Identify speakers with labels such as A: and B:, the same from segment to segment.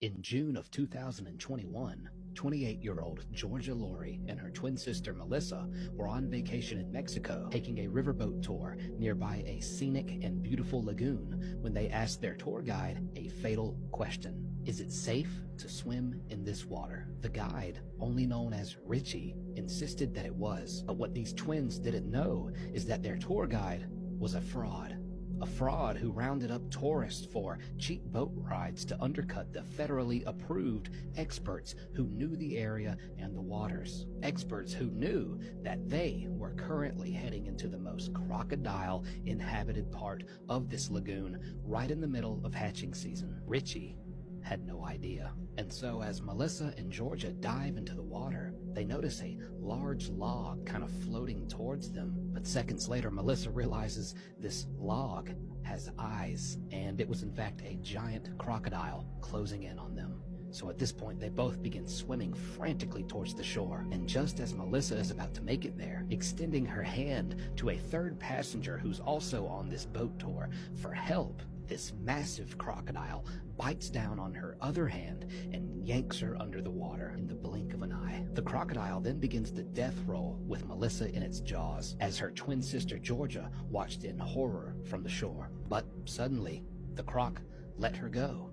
A: In June of 2021, 28-year-old Georgia Lori and her twin sister Melissa were on vacation in Mexico, taking a riverboat tour nearby a scenic and beautiful lagoon when they asked their tour guide a fatal question. Is it safe to swim in this water? The guide, only known as Richie, insisted that it was, but what these twins didn't know is that their tour guide was a fraud. A fraud who rounded up tourists for cheap boat rides to undercut the federally approved experts who knew the area and the waters. Experts who knew that they were currently heading into the most crocodile inhabited part of this lagoon right in the middle of hatching season. Richie had no idea. And so as Melissa and Georgia dive into the water, they notice a large log kind of floating towards them. But seconds later, Melissa realizes this log has eyes, and it was in fact a giant crocodile closing in on them. So at this point, they both begin swimming frantically towards the shore. And just as Melissa is about to make it there, extending her hand to a third passenger who's also on this boat tour for help, this massive crocodile bites down on her other hand and yanks her under the water in the blink of an eye. The crocodile then begins the death roll with Melissa in its jaws as her twin sister Georgia watched in horror from the shore. But suddenly, the croc let her go,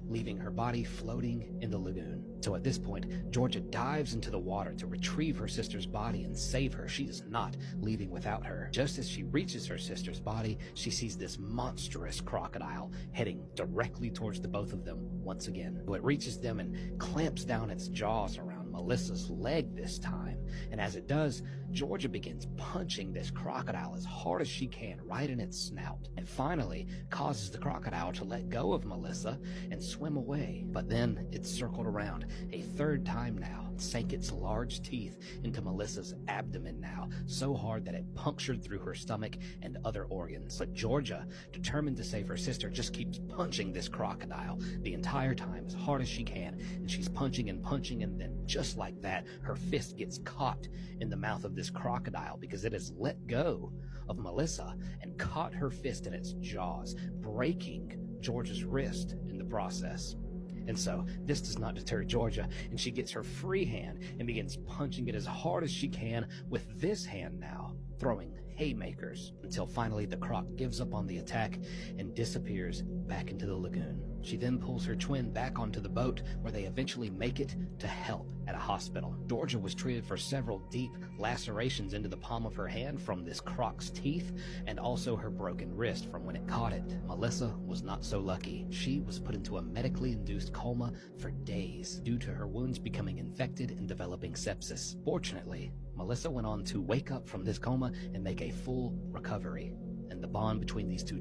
A: leaving her body floating in the lagoon. So at this point, Georgia dives into the water to retrieve her sister's body and save her. She is not leaving without her. Just as she reaches her sister's body, she sees this monstrous crocodile heading directly towards the both of them once again. So it reaches them and clamps down its jaws around Melissa's leg this time. And as it does, Georgia begins punching this crocodile as hard as she can right in its snout, and finally causes the crocodile to let go of Melissa and swim away. But then it circled around a third time now, sank its large teeth into Melissa's abdomen now, so hard that it punctured through her stomach and other organs. But Georgia, determined to save her sister, just keeps punching this crocodile the entire time as hard as she can, and she's punching, and then just like that, her fist gets caught in the mouth of this crocodile because it has let go of Melissa and caught her fist in its jaws, breaking Georgia's wrist in the process. And so this does not deter Georgia, and she gets her free hand and begins punching it as hard as she can with this hand now throwing haymakers, until finally the croc gives up on the attack and disappears back into the lagoon. She then pulls her twin back onto the boat, where they eventually make it to help at a hospital. Georgia was treated for several deep lacerations into the palm of her hand from this croc's teeth, and also her broken wrist from when it caught it. Melissa was not so lucky. She was put into a medically induced coma for days due to her wounds becoming infected and developing sepsis. Fortunately, Melissa went on to wake up from this coma and make a full recovery, and the bond between these two